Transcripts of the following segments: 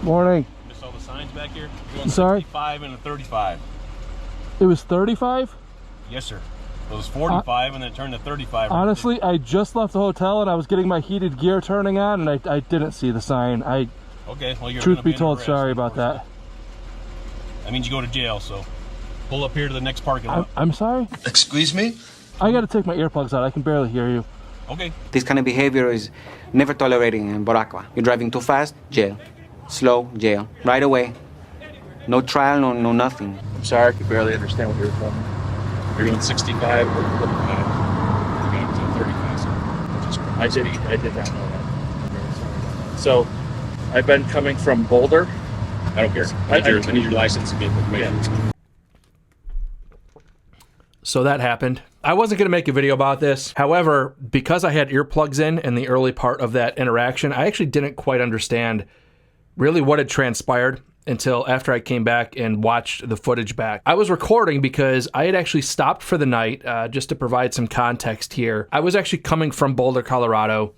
Morning. Missed all the signs back here? I'm sorry? 65 and a 35. It was 35? Yes, sir. It was 45 and then it turned to 35. Honestly, I just left the hotel and I was getting my heated gear turning on and I didn't see the sign. Okay, well, you're truth be told, sorry about that. That means you go to jail, so pull up here to the next parking lot. I'm sorry? Excuse me? I gotta take my earplugs out. I can barely hear you. Okay. This kind of behavior is never tolerated in Boracua. You're driving too fast, jail. Slow, jail. Right away. No trial, no nothing. I'm sorry, I could barely understand what you were telling me. You're doing 65 or 35. You're going to 35. So I did not know that. I'm very sorry about that. So I've been coming from Boulder. I don't care. I need your license to get information. Yeah. So that happened. I wasn't going to make a video about this. However, because I had earplugs in the early part of that interaction, I actually didn't quite understand really what had transpired until after I came back and watched the footage back. I was recording because I had actually stopped for the night, just to provide some context here. I was actually coming from Boulder, Colorado,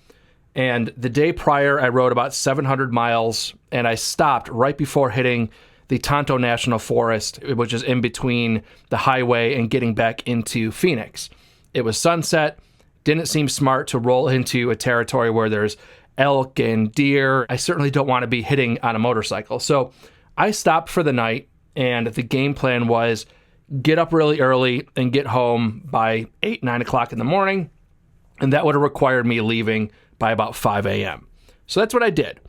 and the day prior I rode about 700 miles and I stopped right before hitting the Tonto National Forest, which is in between the highway and getting back into Phoenix. It was sunset, didn't seem smart to roll into a territory where there's elk and deer. I certainly don't want to be hitting on a motorcycle. So I stopped for the night, and the game plan was get up really early and get home by 8, 9 o'clock in the morning, and that would have required me leaving by about 5 a.m. So that's what I did.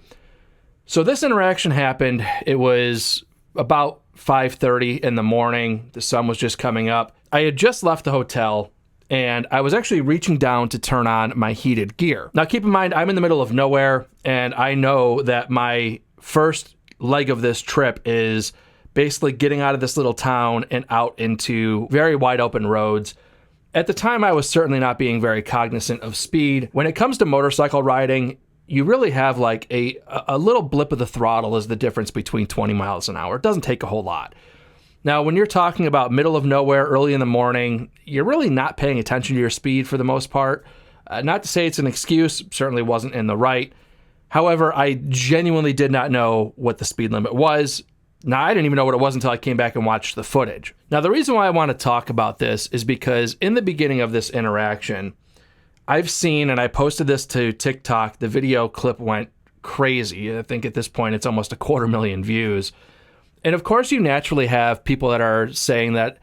So this interaction happened. It was about 5:30 in the morning. The sun was just coming up. I had just left the hotel, and I was actually reaching down to turn on my heated gear. Now, keep in mind, I'm in the middle of nowhere, and I know that my first leg of this trip is basically getting out of this little town and out into very wide open roads. At the time, I was certainly not being very cognizant of speed. When it comes to motorcycle riding, you really have like a little blip of the throttle is the difference between 20 miles an hour. It doesn't take a whole lot. Now, when you're talking about middle of nowhere, early in the morning, you're really not paying attention to your speed for the most part. Not to say it's an excuse, certainly wasn't in the right. However, I genuinely did not know what the speed limit was. Now, I didn't even know what it was until I came back and watched the footage. Now, the reason why I want to talk about this is because in the beginning of this interaction, I've seen, and I posted this to TikTok, the video clip went crazy. I think at this point it's almost 250,000 views. And of course you naturally have people that are saying that,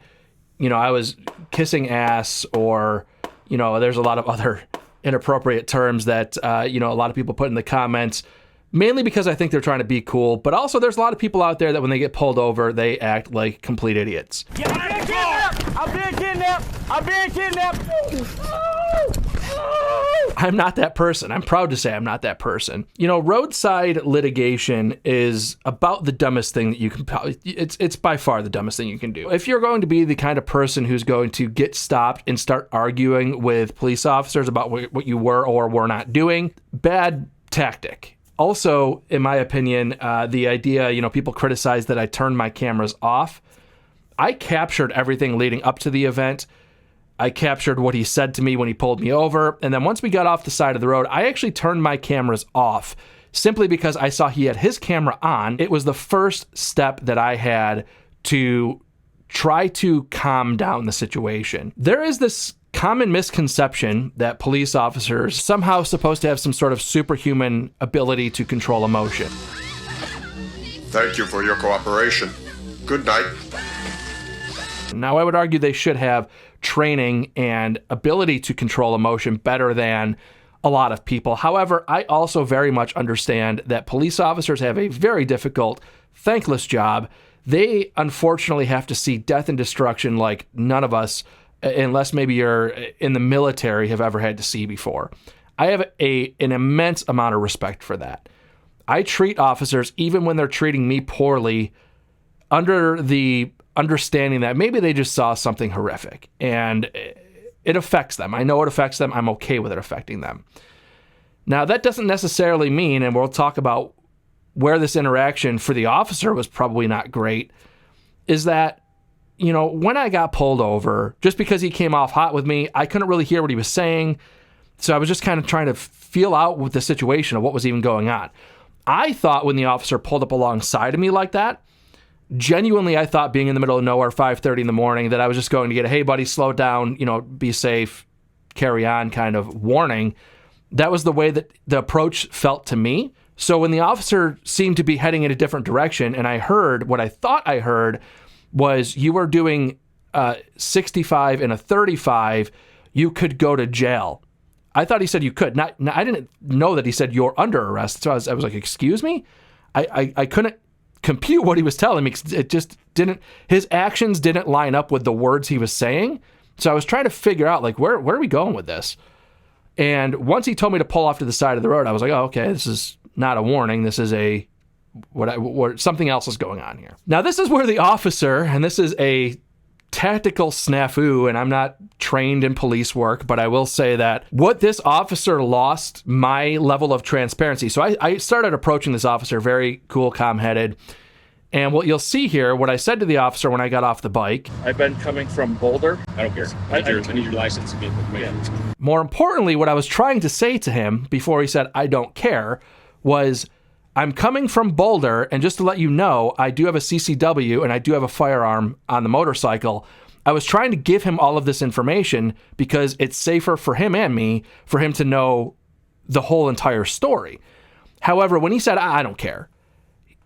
you know, I was kissing ass, or, you know, there's a lot of other inappropriate terms that, you know, a lot of people put in the comments, mainly because I think they're trying to be cool. But also there's a lot of people out there that when they get pulled over, they act like complete idiots. Yeah, I'm being kidnapped! I'm being kidnapped! I'm not that person. I'm proud to say I'm not that person. You know, roadside litigation is about the dumbest thing that you can probably, it's by far the dumbest thing you can do. If you're going to be the kind of person who's going to get stopped and start arguing with police officers about what you were or were not doing, bad tactic. Also, in my opinion, the idea, you know, people criticize that I turned my cameras off. I captured everything leading up to the event. I captured what he said to me when he pulled me over. And then once we got off the side of the road, I actually turned my cameras off simply because I saw he had his camera on. It was the first step that I had to try to calm down the situation. There is this common misconception that police officers somehow supposed to have some sort of superhuman ability to control emotion. Thank you for your cooperation. Good night. Now, I would argue they should have training and ability to control emotion better than a lot of people. However, I also very much understand that police officers have a very difficult, thankless job. They unfortunately have to see death and destruction like none of us, unless maybe you're in the military, have ever had to see before. I have an immense amount of respect for that. I treat officers, even when they're treating me poorly, under the understanding that maybe they just saw something horrific and it affects them. I know it affects them. I'm okay with it affecting them. Now, that doesn't necessarily mean, and we'll talk about where this interaction for the officer was probably not great, is that, you know, when I got pulled over, just because he came off hot with me, I couldn't really hear what he was saying. So I was just kind of trying to feel out with the situation of what was even going on. I thought when the officer pulled up alongside of me like that, genuinely, I thought being in the middle of nowhere, 5:30 in the morning, that I was just going to get a, hey, buddy, slow down, be safe, carry on kind of warning. That was the way that the approach felt to me. So when the officer seemed to be heading in a different direction, and I heard what I thought I heard was, you were doing 65 and a 35, you could go to jail. I thought he said you could. I didn't know that he said you're under arrest. So I was like, excuse me? I couldn't compute what he was telling me. It just didn't, his actions didn't line up with the words he was saying. So I was trying to figure out, like, where are we going with this? And once he told me to pull off to the side of the road, I was like, oh, okay, this is not a warning. This is something else is going on here. Now, this is where the officer, and this is a tactical snafu, and I'm not trained in police work, but I will say that what this officer lost my level of transparency. So I started approaching this officer very cool, calm-headed. And what you'll see here, what I said to the officer when I got off the bike. I've been coming from Boulder. I don't care. I need your license to get information. More importantly, what I was trying to say to him before he said, I don't care, was, I'm coming from Boulder, and just to let you know, I do have a CCW and I do have a firearm on the motorcycle. I was trying to give him all of this information because it's safer for him and me for him to know the whole entire story. However, when he said, I don't care,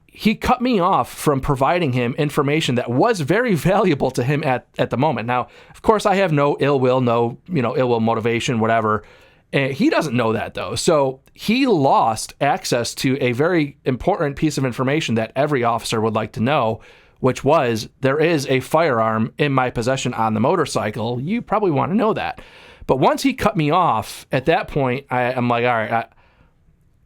he cut me off from providing him information that was very valuable to him at the moment. Now, of course, I have no ill will, ill will motivation, whatever. And he doesn't know that, though. So he lost access to a very important piece of information that every officer would like to know, which was, there is a firearm in my possession on the motorcycle. You probably want to know that. But once he cut me off, at that point, I'm like, all right,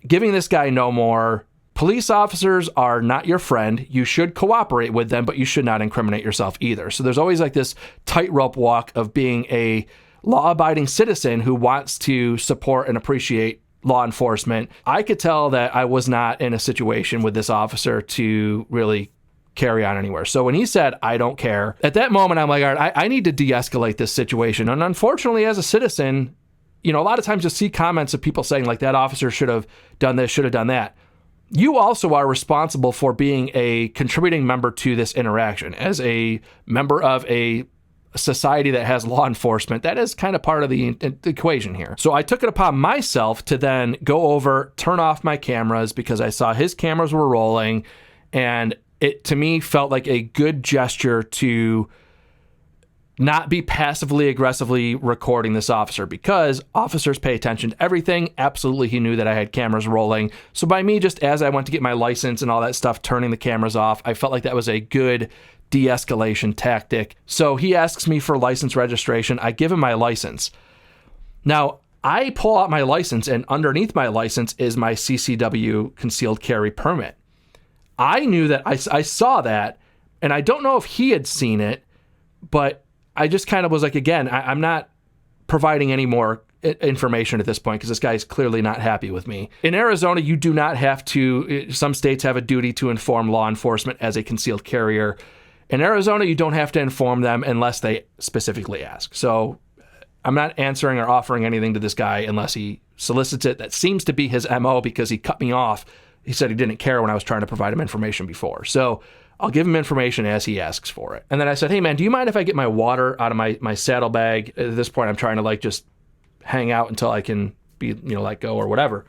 giving this guy no more. Police officers are not your friend. You should cooperate with them, but you should not incriminate yourself either. So there's always like this tightrope walk of being a law-abiding citizen who wants to support and appreciate law enforcement. I could tell that I was not in a situation with this officer to really carry on anywhere. So when he said, I don't care, at that moment, I'm like, all right, I need to de-escalate this situation. And unfortunately, as a citizen, a lot of times you'll see comments of people saying, like, that officer should have done this, should have done that. You also are responsible for being a contributing member to this interaction. As a member of a society that has law enforcement, that is kind of part of the equation here. So I took it upon myself to then go over, turn off my cameras because I saw his cameras were rolling, and it to me felt like a good gesture to not be passively aggressively recording this officer, because officers pay attention to everything. Absolutely, he knew that I had cameras rolling. So by me, just as I went to get my license and all that stuff, turning the cameras off, I felt like that was a good de-escalation tactic. So he asks me for license registration. I give him my license. Now, I pull out my license, and underneath my license is my CCW concealed carry permit. I knew that, I saw that, and I don't know if he had seen it, but I just kind of was like, again, I'm not providing any more information at this point because this guy is clearly not happy with me. In Arizona, you do not have to, some states have a duty to inform law enforcement as a concealed carrier. In Arizona, you don't have to inform them unless they specifically ask. So I'm not answering or offering anything to this guy unless he solicits it. That seems to be his MO because he cut me off. He said he didn't care when I was trying to provide him information before. So I'll give him information as he asks for it. And then I said, hey man, do you mind if I get my water out of my saddlebag? At this point, I'm trying to like just hang out until I can be, let go or whatever.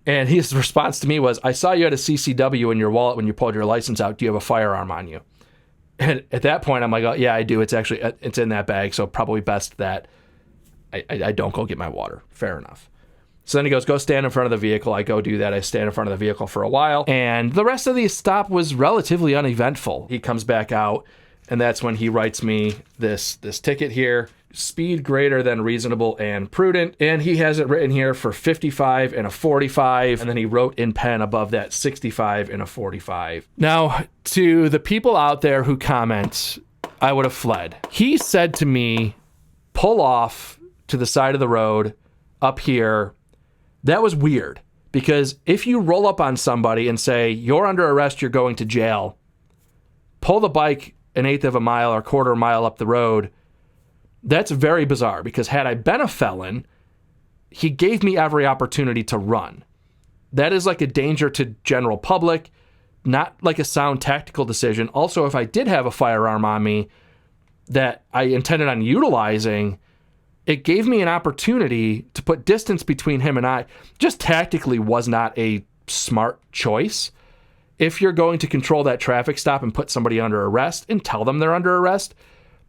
And his response to me was, I saw you had a CCW in your wallet when you pulled your license out. Do you have a firearm on you? And at that point, I'm like, oh, yeah, I do. It's in that bag. So probably best that I don't go get my water. Fair enough. So then he goes, go stand in front of the vehicle. I go do that. I stand in front of the vehicle for a while. And the rest of the stop was relatively uneventful. He comes back out, and that's when he writes me this ticket here. Speed greater than reasonable and prudent. And he has it written here for 55 and a 45. And then he wrote in pen above that 65 and a 45. Now, to the people out there who comment, I would have fled. He said to me, pull off to the side of the road up here. That was weird, because if you roll up on somebody and say, you're under arrest, you're going to jail, pull the bike an eighth of a mile or quarter mile up the road, that's very bizarre, because had I been a felon, he gave me every opportunity to run. that is like a danger to general public, not like a sound tactical decision. Also, if I did have a firearm on me that I intended on utilizing, it gave me an opportunity to put distance between him and I. Just tactically was not a smart choice. If you're going to control that traffic stop and put somebody under arrest and tell them they're under arrest,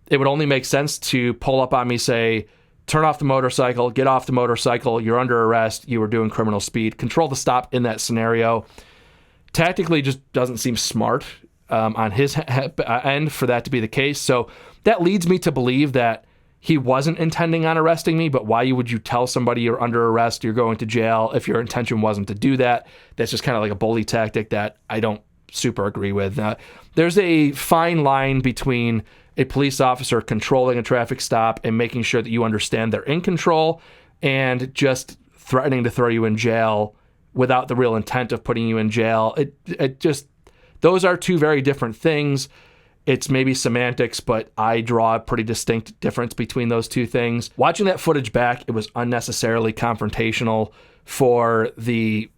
it would only make sense to pull up on me, say, turn off the motorcycle, get off the motorcycle, you're under arrest, you were doing criminal speed. Control the stop in that scenario. Tactically just doesn't seem smart on his end for that to be the case. So that leads me to believe that he wasn't intending on arresting me, but why would you tell somebody you're under arrest, you're going to jail, if your intention wasn't to do that? That's just kind of like a bully tactic that I don't super agree with. There's a fine line between a police officer controlling a traffic stop and making sure that you understand they're in control, and just threatening to throw you in jail without the real intent of putting you in jail. It just, those are two very different things. It's maybe semantics, but I draw a pretty distinct difference between those two things. Watching that footage back, it was unnecessarily confrontational for the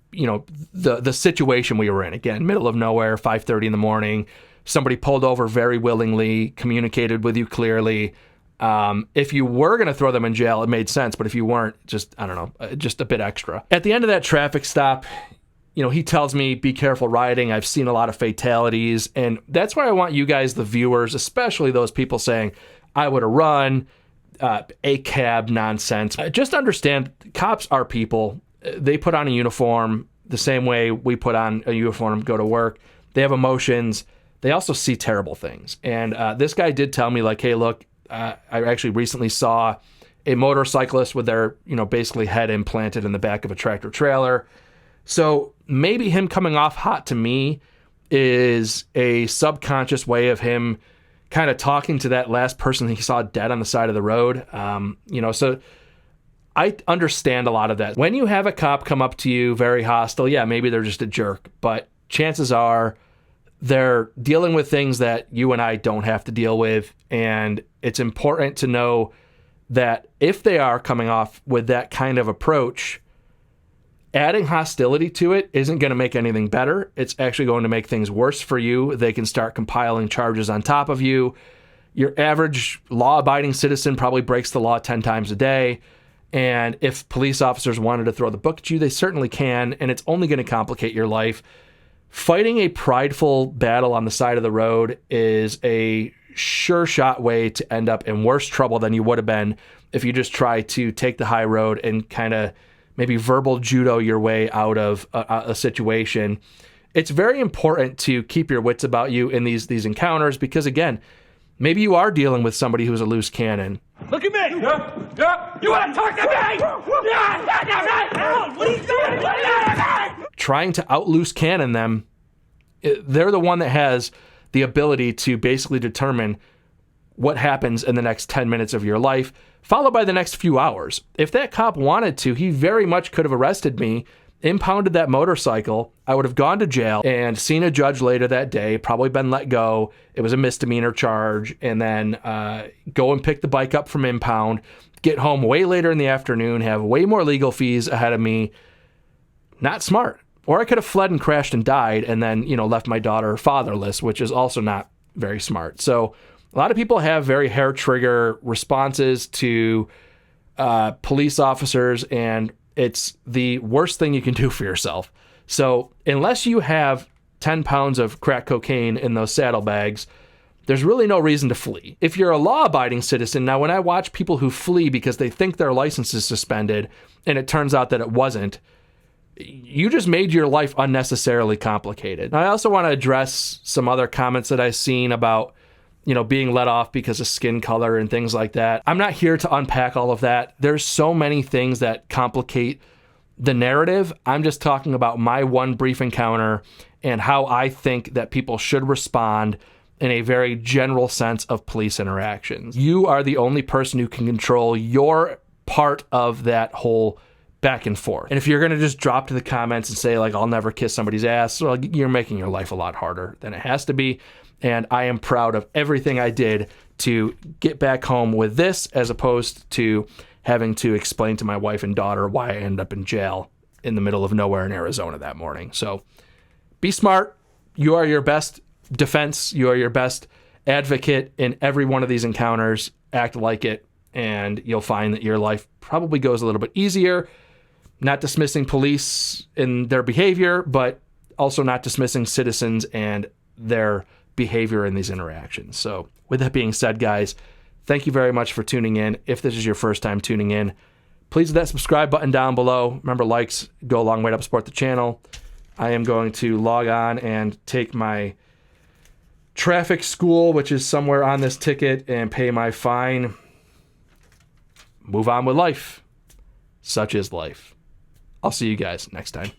situation we were in. Again, middle of nowhere, 5:30 in the morning. Somebody pulled over very willingly, communicated with you clearly. If you were going to throw them in jail, it made sense. But if you weren't, just, I don't know, just a bit extra. At the end of that traffic stop, he tells me, be careful riding. I've seen a lot of fatalities. And that's why I want you guys, the viewers, especially those people saying, I would have run, a cab nonsense. Just understand, cops are people. They put on a uniform the same way we put on a uniform, go to work. They have emotions. They also see terrible things. And this guy did tell me, like, hey, look, I actually recently saw a motorcyclist with their, basically head implanted in the back of a tractor trailer. So maybe him coming off hot to me is a subconscious way of him kind of talking to that last person he saw dead on the side of the road. So I understand a lot of that. When you have a cop come up to you very hostile, yeah, maybe they're just a jerk, but chances are they're dealing with things that you and I don't have to deal with. And it's important to know that if they are coming off with that kind of approach, adding hostility to it isn't going to make anything better. It's actually going to make things worse for you. They can start compiling charges on top of you. Your average law-abiding citizen probably breaks the law 10 times a day. And if police officers wanted to throw the book at you, they certainly can. And it's only going to complicate your life. Fighting a prideful battle on the side of the road is a sure shot way to end up in worse trouble than you would have been if you just try to take the high road and kind of maybe verbal judo your way out of a situation. It's very important to keep your wits about you in these encounters because, again, maybe you are dealing with somebody who's a loose cannon. Look at me! Yeah. You want to talk to me? What are you doing? Trying to out-loose cannon them, they're the one that has the ability to basically determine what happens in the next 10 minutes of your life, followed by the next few hours. If that cop wanted to, he very much could have arrested me, impounded that motorcycle. I would have gone to jail and seen a judge later that day, probably been let go. It was a misdemeanor charge, and then go and pick the bike up from impound, get home way later in the afternoon, have way more legal fees ahead of me. Not smart. Or I could have fled and crashed and died and then, left my daughter fatherless, which is also not very smart. So a lot of people have very hair trigger responses to police officers, and it's the worst thing you can do for yourself. So unless you have 10 pounds of crack cocaine in those saddlebags, there's really no reason to flee. If you're a law-abiding citizen, now when I watch people who flee because they think their license is suspended and it turns out that it wasn't, you just made your life unnecessarily complicated. I also want to address some other comments that I've seen about, being let off because of skin color and things like that. I'm not here to unpack all of that. There's so many things that complicate the narrative. I'm just talking about my one brief encounter and how I think that people should respond in a very general sense of police interactions. You are the only person who can control your part of that whole back and forth. And if you're going to just drop to the comments and say, like, I'll never kiss somebody's ass, well, you're making your life a lot harder than it has to be. And I am proud of everything I did to get back home with this, as opposed to having to explain to my wife and daughter why I ended up in jail in the middle of nowhere in Arizona that morning. So be smart. You are your best defense. You are your best advocate in every one of these encounters. Act like it, and you'll find that your life probably goes a little bit easier. Not dismissing police in their behavior, but also not dismissing citizens and their behavior in these interactions. So with that being said, guys, thank you very much for tuning in. If this is your first time tuning in, please hit that subscribe button down below. Remember, likes go a long way to help support the channel. I am going to log on and take my traffic school, which is somewhere on this ticket, and pay my fine. Move on with life. Such is life. I'll see you guys next time.